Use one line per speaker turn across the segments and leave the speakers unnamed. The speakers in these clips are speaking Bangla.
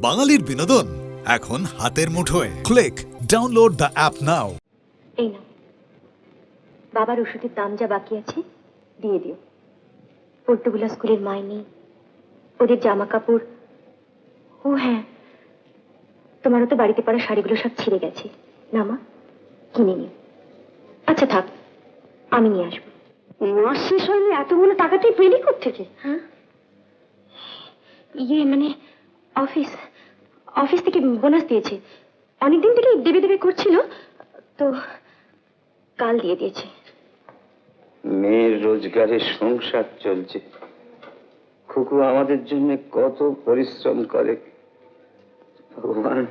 বাঙালির বিনোদন এখন হাতের মুঠোয়। ক্লিক ডাউনলোড দ্য অ্যাপ নাও।
এই নাও, বাবার ওষুধের দাম যা বাকি আছে দিয়ে দিও। পর্তুগুলা স্কুলের মাইনে, ওদের জামা কাপড়। ও হ্যাঁ, তোমারও তো বাড়িতে পড়া শাড়িগুলো সব ছিঁড়ে গেছে, না মা, কিনে নিও। আচ্ছা থাক, আমি নিয়ে আসবো। মাস শেষ হয়নি, এতগুলো টাকাতেই পেলি কোত্থেকে? হ্যাঁ, মানে অফিস থেকে বোনাস দিয়েছে। অনেকদিন থেকে দেবে দেবে করছিল, তো কাল দিয়ে দিয়েছে।
মেয়ের রোজগারে সংসার চলছে। খুকু আমাদের জন্য কত পরিশ্রম করে। ভগবান।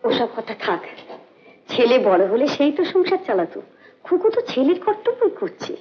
ওসব কথা থাক, ছেলে বড় হলে সেই তো সংসার চালাতো। খুকু তো ছেলের কর্তব্যই করছে।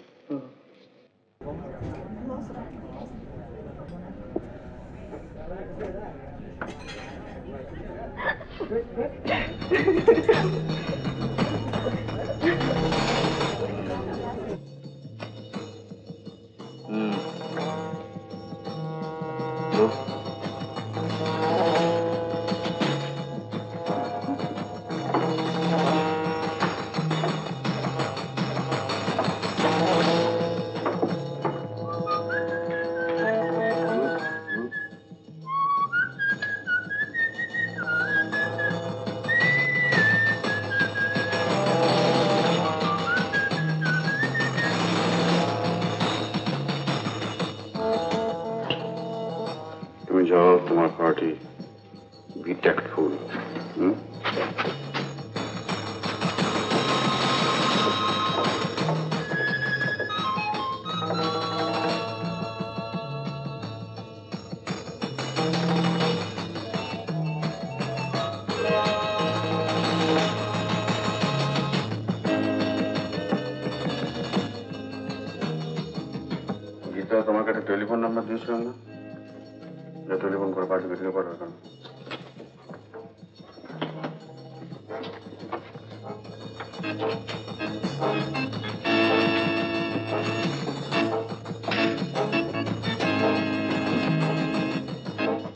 তুমি যাও, তোমার পার্টি। B tactful. গীতা তোমাকে একটা টেলিফোন নাম্বার দিয়েছিলাম না? টেলিফোন করে পাঠিয়ে দিতে পারবে কেন?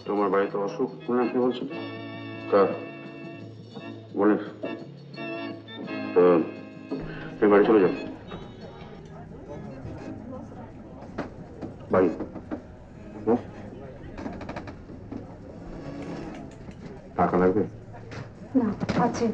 তোমার বাড়িতে অসুখ না কি বলছিল? কার বলিস? তো তুমি বাড়ি চলে যাও। বাড়ি টাকা লাগবে?
না, আছে।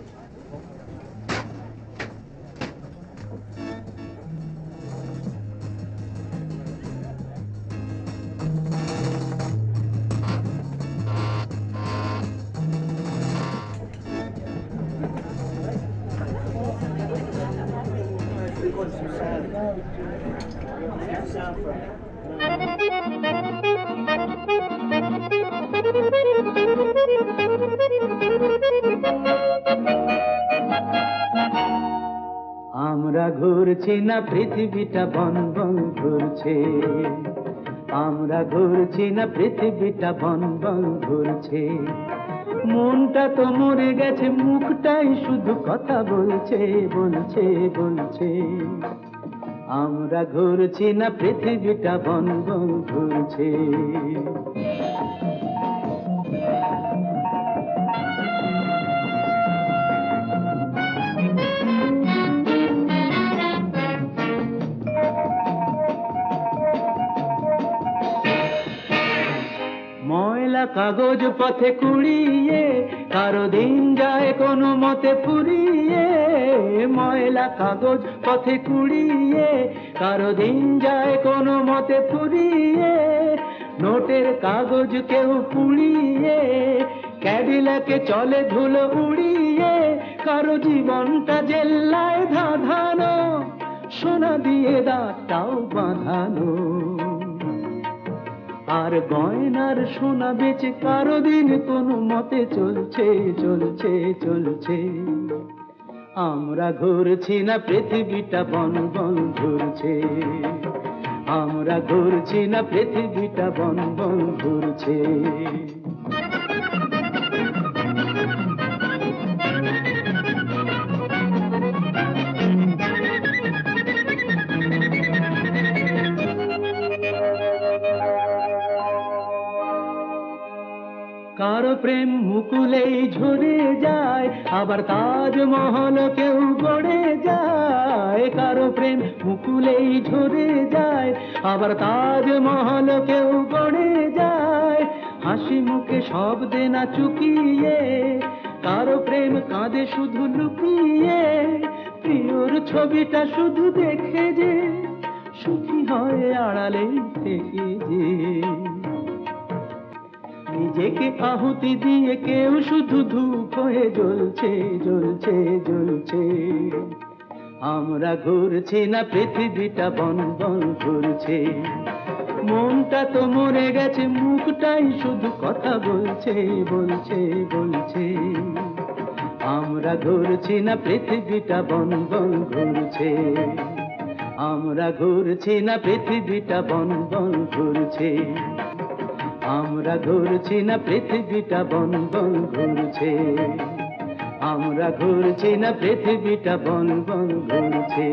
আমরা ঘুরছি না, পৃথিবীটা বন বন ঘুরছে। আমরা ঘুরছি না, পৃথিবীটা বন বন ঘুরছে। মনটা তো মরে গেছে, মুখটাই শুধু কথা বলছে বলছে বলছে। আমরা ঘুরছি না, পৃথিবীটা বন বন ঘুরছে। ময়লা কাগজ পথে কুড়িয়ে কারো দিন যায় কোনো মতে ফুরিয়ে। ময়লা কাগজ পথে কুড়িয়ে কারো দিন যায় কোনো মতে ফুরিয়ে। নোটের কাগজ কেউ পুড়িয়ে ক্যাডিলাকে চলে ধুলো উড়িয়ে। কারো জীবনটা জেল্লায় ধাঁধানো, সোনা দিয়ে দাঁতটাও বাঁধানো। আর গয়নার সোনা বেচে কারো দিন কোনো মতে চলছে চলছে চলছে। আমরা ঘুরছি না, পৃথিবীটা বন বন ঘুরছে। আমরা ঘুরছি না, পৃথিবীটা বন বন ঘুরছে। কারো প্রেম মুকুলেই ঝরে যায়, আবার তাজমহল কেউ গড়ে যায়। কারো প্রেম মুকুলেই ঝরে যায়, আবার তাজমহল কেউ গড়ে যায়। হাসি মুখে সব দেনা চুকিয়ে, কারো প্রেম কাঁদে শুধু লুকিয়ে। প্রিয়র ছবিটা শুধু দেখে যে সুখী হয় আড়ালে থেকে যে। নিজেকে আহুতি দিয়ে কেউ শুধু ধূপ হয়ে জ্বলছে জ্বলছে জ্বলছে। আমরা ঘুরছি না, পৃথিবীটা বন বন ঘুরছে। মনটা তো মরে গেছে, মুখটাই শুধু কথা বলছে বলছে বলছে। আমরা ঘুরছি না, পৃথিবীটা বন বন ঘুরছে। আমরা ঘুরছি না, পৃথিবীটা বন বন ঘুরছে। আমরা ঘুরছি না, পৃথিবীটা বন বন ঘুরছে। আমরা ঘুরছি না, পৃথিবীটা বন বন ঘুরছে।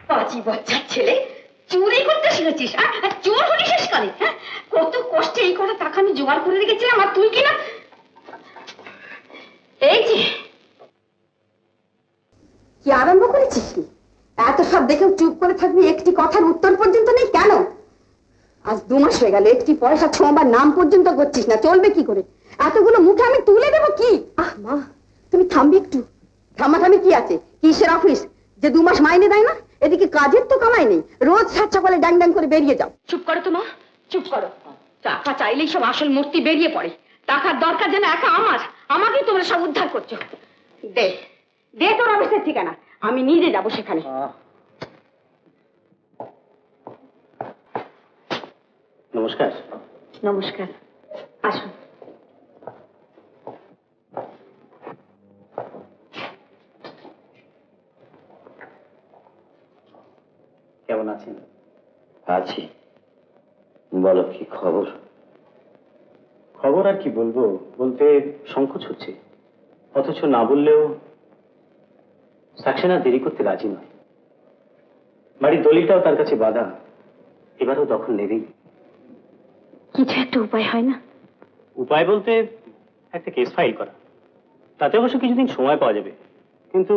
পাঁচি বাচ্চার ছেলে, চুরি করতে শিখেছিস? আর চোর হলি শেষ কালে? হ্যাঁ, কত কষ্টে এই কটা টাকা আমি জোগাড় করে রেখেছিলাম, আর তুই কিনা এই যে কি আরম্ভ করেছিস কি? এত সব দেখেও চুপ করে থাকবি, একটি কথার উত্তর পর্যন্ত নেই কেন? আজ 2 মাস হয়ে গেল, একটি পয়সা ছোঁবার নাম পর্যন্ত করছিস না, চলবে কি করে? এতগুলো মুখে আমি তুলে দেবো কি? আহ মা, তুমি থামবি একটু। থামাথামি কি আছে? কিসের অফিস যে 2 মাস মাইনে দেয় না? এদিকে কাজের তো কামাই নেই, রোজ 7 সকালে ড্যাং ড্যাং করে বেরিয়ে যাও। চুপ করো তো মা, চুপ করো। টাকা চাইলেই সব আসল মূর্তি বেরিয়ে পড়ে। টাকার দরকার যেন একা আমার, আমাকেই তোমরা সব উদ্ধার করছো। দে দে তোর অফিসের ঠিকানা, আমি নিজে যাবো সেখানে।
নমস্কার।
নমস্কার, আসুন।
কেমন আছেন?
আছি। বলো কি খবর?
খবর আর কি বলবো, বলতে সংকোচ হচ্ছে, অথচ না বললেও সাকসেনা দেরি করতে রাজি নয়। বাড়ির দলিলটাও তার কাছে বাধা, এবারও দখল নেবেই।
কিছু একটা উপায় হয় না?
উপায় বলতে একটা কেস ফাইল করা, তাতে অবশ্য কিছুদিন সময় পাওয়া যাবে, কিন্তু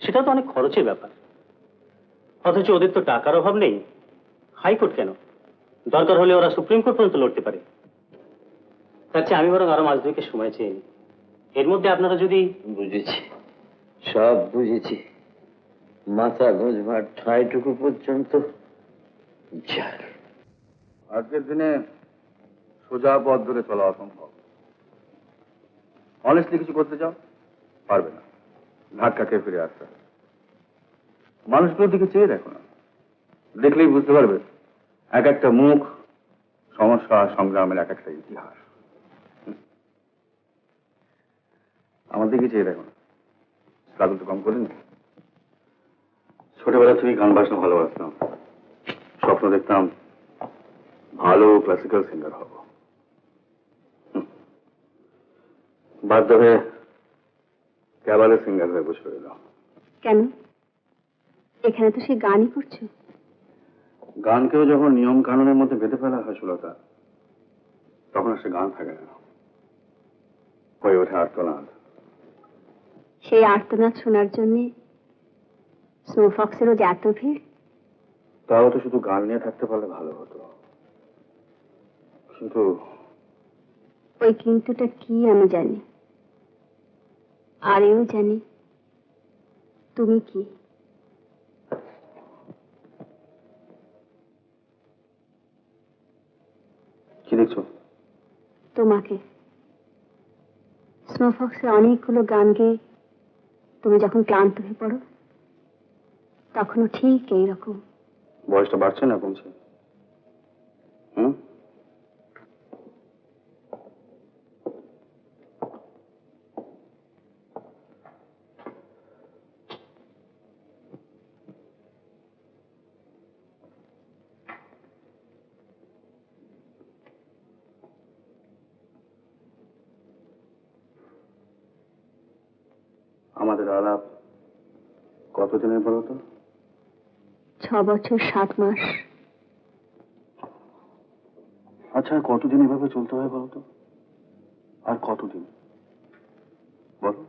সেটা তো অনেক খরচের ব্যাপার। অথচ ওদের তো টাকার অভাব নেই। হাইকোর্ট কেন, দরকার হলে ওরা সুপ্রিম কোর্ট পর্যন্ত লড়তে পারে। তার চেয়ে আমি বরং আরো মাস 2 সময় চেয়ে নিই। এর মধ্যে আপনারা যদি...
বুঝেছি, সব বুঝেছি। মাথা গোঁজবার ঠাঁইটুকু পর্যন্ত যাক। আজকের দিনে সোজা পথ ধরে চলা অসম্ভব। অনেস্টলি কিছু করতে চাও, পারবে না, ধাক্কা খেয়ে ফিরে আসতে হবে। মানুষগুলোর দিকে চেয়ে দেখো না, দেখলেই বুঝতে পারবে এক একটা মুখ, সমস্যা, সংগ্রামের এক একটা ইতিহাস। আমার দিকে চেয়ে দেখো না, স্ট্রাগল তো কম করিনি। ছোটবেলা থেকে গান বাজনা ভালোবাসতাম, স্বপ্ন দেখতাম ভালো ক্লাসিক্যাল সিঙ্গার হব। বাধ্য হয়ে ক্যাবারে সিঙ্গার হয়ে বসে রইলাম।
কেন? এখানে তো সে গানই করছো।
গানকেও যখন নিয়ম কানুনের মধ্যে বেঁধে ফেলা হয় সুলতা, তখন আর সে গান থাকে না, হয়ে ওঠে আর্তনাদ।
সেই আর্তনাদ শোনার জন্যে স্নোফক্সেরও যে এত ভিড়।
তাও তো শুধু গান নিয়ে থাকতে পারলে ভালো হতো, কিন্তু
ওই কিন্তুটা কি আমি জানি, আর এও জানি তুমি কি।
কি দেখছো?
তোমাকে। স্নোফক্সের অনেকগুলো গান গেয়ে তুমি যখন ক্লান্ত হয়ে পড়ো, তখনও ঠিক এইরকম।
বয়সটা বাড়ছে না কমছে? হুম, আমাদের আলাপ কতদিনের বলো তো?
6 বছর 7 মাস।
আচ্ছা, আর কতদিন এভাবে চলতে হয় বলো তো? আর কতদিন বলো?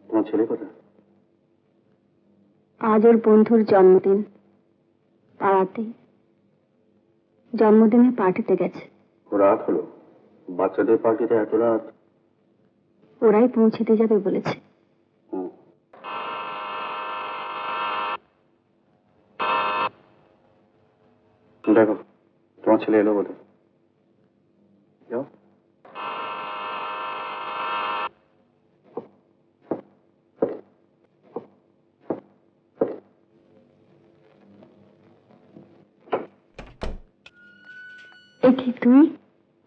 তোমার ছেলে কোথায়?
আজ ওর বন্ধুর জন্মদিন, পাড়াতে জন্মদিনের পার্টিতে গেছে।
রাত হলো, বাচ্চাদের পার্টিতে এত রাত?
ওরাই পৌঁছে দিয়ে যাবে বলেছে।
হুম। দেখো, তোমার ছেলে এলো বোধ হয়। যাও।
এ কি তুই?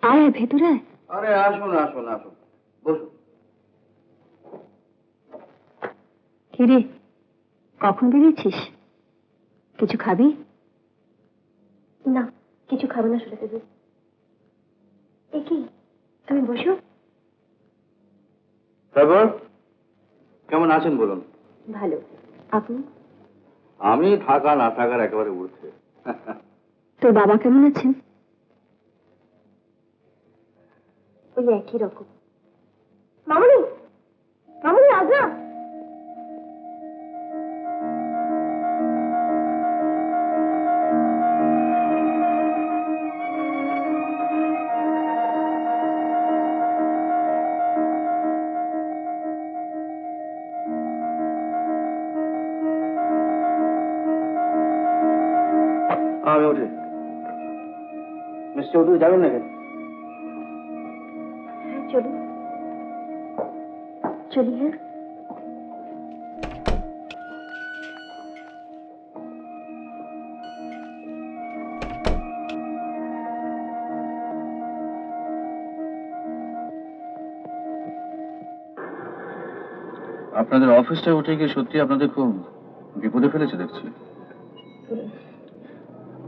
আয় আয়, ভেতরে আয়।
আরে আসুন আসুন আসুন, বসুন।
কিরে, কখন বেরিয়েছিস? কিছু খাবি? না, কিছু খাবো না সুলেখা দি। এ কি, তুমি বসো।
তারপর কেমন আছেন বলুন?
ভালো, আপনি?
আমি থাকা না থাকার একেবারে উঠছে।
তোর বাবা কেমন আছেন? ওই একই রকম। মামুনি, মামুনি আজা।
আমি উঠি। মিস্টার চৌধুরী যাবেন নাকি?
চলুন, চলি। হ্যাঁ,
আপনাদের অফিসটা উঠে গিয়ে সত্যি আপনাদের খুব বিপদে ফেলেছে দেখছি।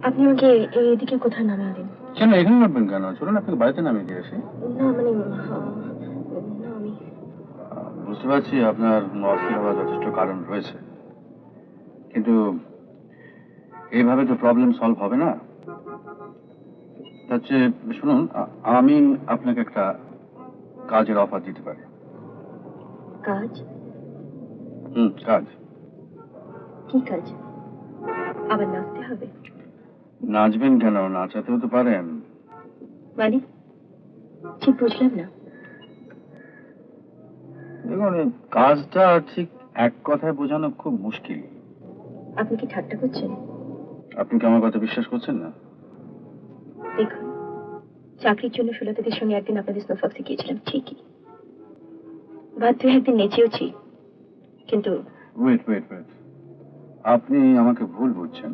আপনি আমাকে এদিকে কোথায় নামিয়ে দিন।
কেন এখানে নামবেন কেন? চলুন আপনাকে বাড়িতে নামিয়ে দিয়ে আসি।
না মানে, না আমি
বুঝতে পারছি আপনার অস্থির হওয়ার যথেষ্ট কারণ রয়েছে, কিন্তু এইভাবে তো প্রবলেম সলভ হবে না। তার চেয়ে শুনুন, আমি আপনাকে একটা কাজের অফার দিতে পারি।
কাজ?
কাজ।
কি কাজ? আবার নাচতে হবে?
নাচবেন কেন, নাচাতেও তো পারেন।
মানে ঠিক বুঝলাম না।
দেখুন, এই কাজটা ঠিক এক কথায় বোঝানো খুব মুশকিল।
আপনি কি ঠাট্টা করছেন?
আপনি কি আমার কথা বিশ্বাস করছেন না?
দেখুন, চাকরির জন্য সুলতাদের সঙ্গে একদিন আপনাদের স্নোফক্সে গিয়েছিলাম ঠিকই, বাধ্য হয়ে একদিন নেচেওছি, কিন্তু
ওয়েট ওয়েট ওয়েট, আপনি আমাকে ভুল বুঝছেন।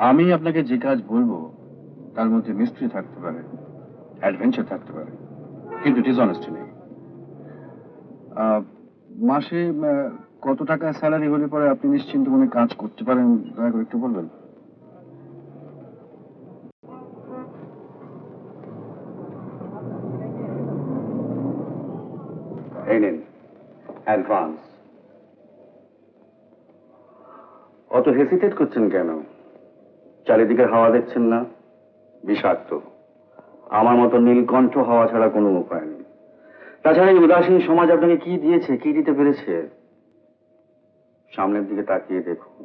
আমি আপনাকে যে কাজ বলবো তার মধ্যে মিস্ট্রি থাকতে পারে, অ্যাডভেঞ্চার থাকতে পারে, কিন্তু ডিসঅনেস্টি নেই। মাসে কত টাকা স্যালারি হলে পরে আপনি নিশ্চিন্ত মনে কাজ করতে পারেন, দয়া করে একটু বলবেন। এই নিন অ্যাডভান্স। অত হেসিটেট করছেন কেন? চারিদিকে হাওয়া দেখছেন না? বিষাক্ত। আমার মতো নীলকণ্ঠ হাওয়া ছাড়া কোনো উপায় নেই। তাছাড়া এই উদাসীন সমাজ আপনাকে কি দিয়েছে, কি দিতে পেরেছে? সামনের দিকে তাকিয়ে দেখুন,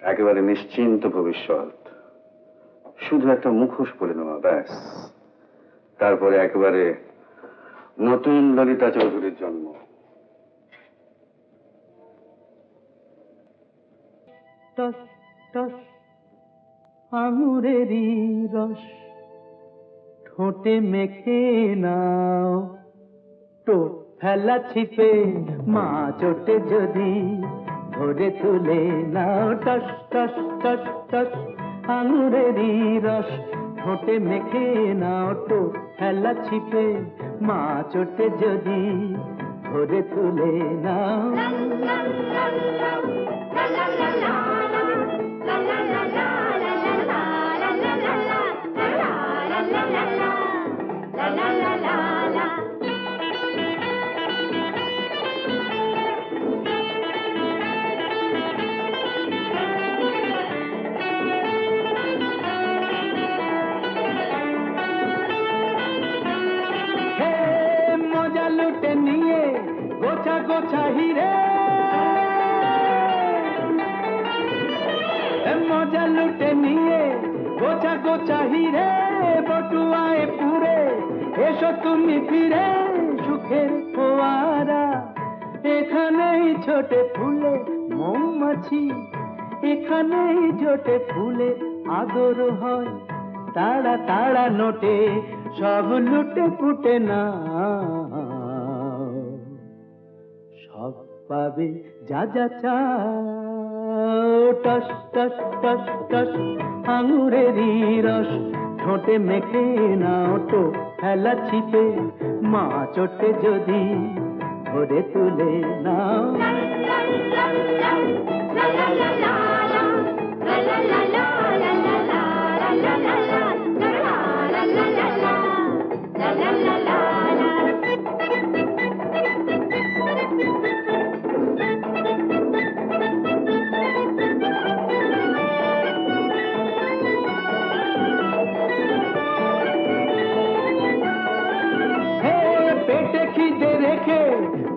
একেবারে নিশ্চিন্ত ভবিষ্যৎ। শুধু একটা মুখোশ পরে নেওয়া, ব্যাস। তারপরে একেবারে নতুন ললিতা চৌধুরীর জন্ম।
টস টস আঙুরেরই রস ঠোঁটে মেখে নাও, টোপ ফেলা ছিপে মা চোটে যদি ধরে তুলে নাও। টস টস টস টস আঙুরেরই রস ঠোঁটে মেখে নাও তো ফেলা ছিপে, মা চোটে যদি ধরে তুলে নাও। মজা লুটে নিয়ে গোছা গোছা হিরে, মজা লুটে নিয়ে গোছা গোছা হিরে, বটুয়ায় পুরে এসো তুমি ফিরে, সুখের ফোয়ারা এখানেই ছোটে ফুলে মৌমাছি, এখানেই জোটে ফুলে আদর হয়, তাড়া তাড়া নোটে সব লুটে ফুটে না, সব পাবে যা যা চাও, টস টস টস টস আঙুরেরই রস, ঠোঁটে মেখে নাও তো ফেলা ছিপে, মা চোটে যদি ধরে তুলে নাও। পেটে খিদে রেখে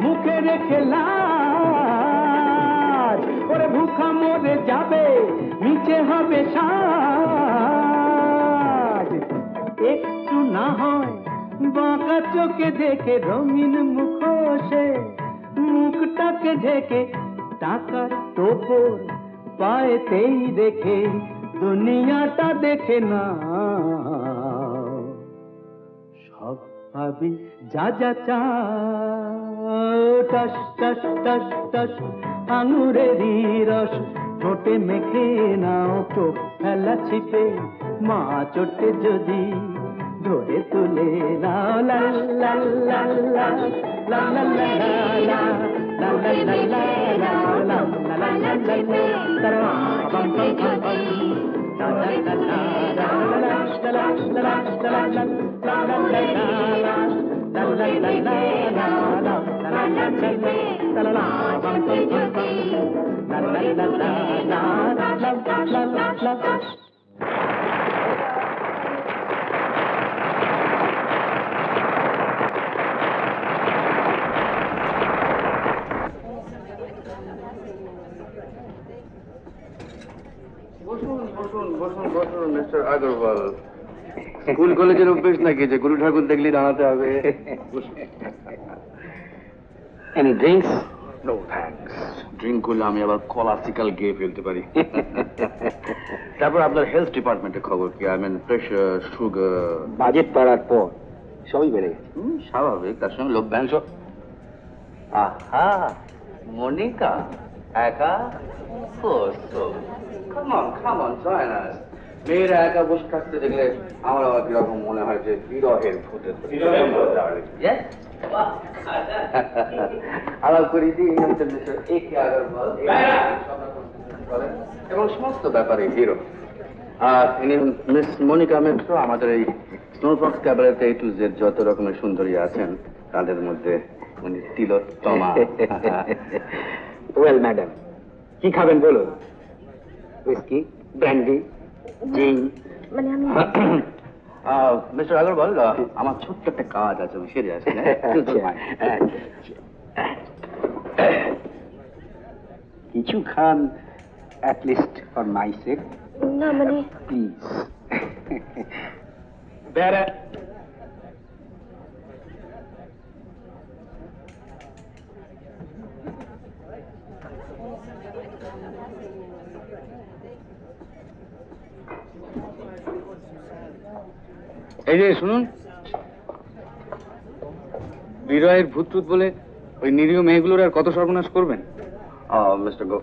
মুখে রেখে লাজ, ওরে ভুখা মরে যাবে নিচে হবে সাজ, একটু না হয় বাঁকা চোখে দেখে রঙিন মুখোশে, মুখটাকে ঢেকে টাকার টোপর পায়েতেই রেখে দুনিয়াটা দেখে না, সব ভাবি যা যা চাও, টস টস টস টস আঙুরেরই রস, ঠোঁটে মেখে নাও চোখ ফেলা ছিপে, মা চোটে যদি ধরে তুলে নাও। লা লা লা লা লা লা লা লা লা লা লা লা লা লা লা লা লা তারা বাম বাম বাম বাম লা লা লা লা লা লা লা লা লা
বসুন বসুন বসুন বসুন মিস্টার আগরওয়াল, স্কুল কলেজের অভ্যেস নাকি যে গুরু ঠাকুর দেখলি দাঁড়াতে হবে?
Any drinks?
No thanks, drink করলে আমি আবার কলাসিক্যাল গেয়ে ফেলতে পারি। তারপর আপনার হেলথ ডিপার্টমেন্টের খবর কি? I mean pressure, sugar.
Budget পাড়ার পর সবই বেড়ে গেছে।
স্বাভাবিক, তার সঙ্গে লভ্যাংশ।
আহা, মনিকা একা করছো?
Come on, join us. মেয়েরা একা বসে থাকতে দেখলে আমার আবার কিরকম মনে হয় যে বিরহের ভূতের
Yes?
আলাপ করি এবং সমস্ত ব্যাপারে হিরো। আর ইনি মিস মনিকা মিত্র, আমাদের এই স্নোফক্স ক্যাবারেতে A to Z যত রকমের সুন্দরী আছেন তাদের মধ্যে উনি তিলোত্তমা।
ওয়েল ম্যাডাম, কি খাবেন বলুন? হুইস্কি, ব্র্যান্ডি, জিন?
মানে আমি
মিস্টার আগরওয়াল, আমার ছোট্ট একটা কাজ আছে, আমি সেরে আসি।
কিছু খান, at least for my sake,
না মানে
please.
বেড়া এই যে শুনুন, বিরহের ভূত টুত বলে ওই নিরীহ মেয়েগুলোর আর কত সর্বনাশ করবেন? মিস্টার গো,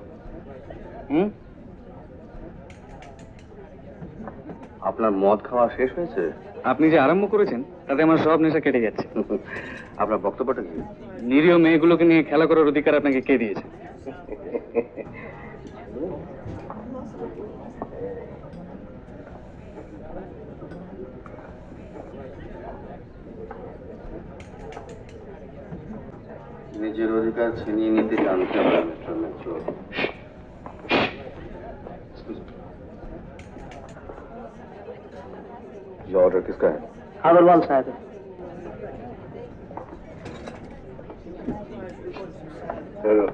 আপনার মদ খাওয়া শেষ হয়েছে?
আপনি যে আরম্ভ করেছেন তাতে আমার সব নেশা কেটে যাচ্ছে।
আপনার বক্তব্যটা কি?
নিরীহ মেয়েগুলোকে নিয়ে খেলা করার অধিকার আপনাকে কে দিয়েছে?
নিজের অধিকার ছিনিয়ে নিতে জানতে হবে মিস্টার মিত্র। ये ऑर्डर किसका है?
अग्रवाल साहब
चलो।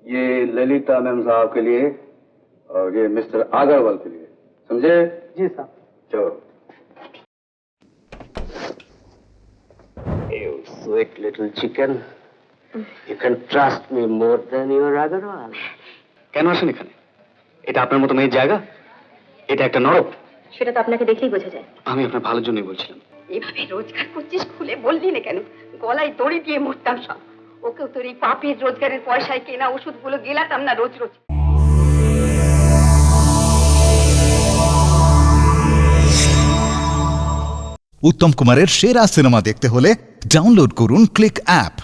ये ललिता मैम साहब के लिए और ये मिस्टर अग्रवाल के लिए, समझे?
जी साहब।
चलो।
You sweet little chicken. You can trust me more than your Agarwal.
কেন আসেন এখানে? এটা আপনার মতো মেয়ের জায়গা? এটা একটা নরক।
সেটা তো আপনাকে দেখলেই বোঝা যায়।
আমি আপনার ভালোর জন্যই বলছিলাম।
এভাবে রোজগার করছিস খুলে বললি না কেন? গলায় দড়ি দিয়ে মরতাম সব। ওকেও তোর এই পাপের রোজগারের পয়সায় কেনা ওষুধগুলো গেলাতাম না রোজ রোজ।
উত্তম কুমারের সেরা সিনেমা দেখতে হলে ডাউনলোড করুন ক্লিক অ্যাপ।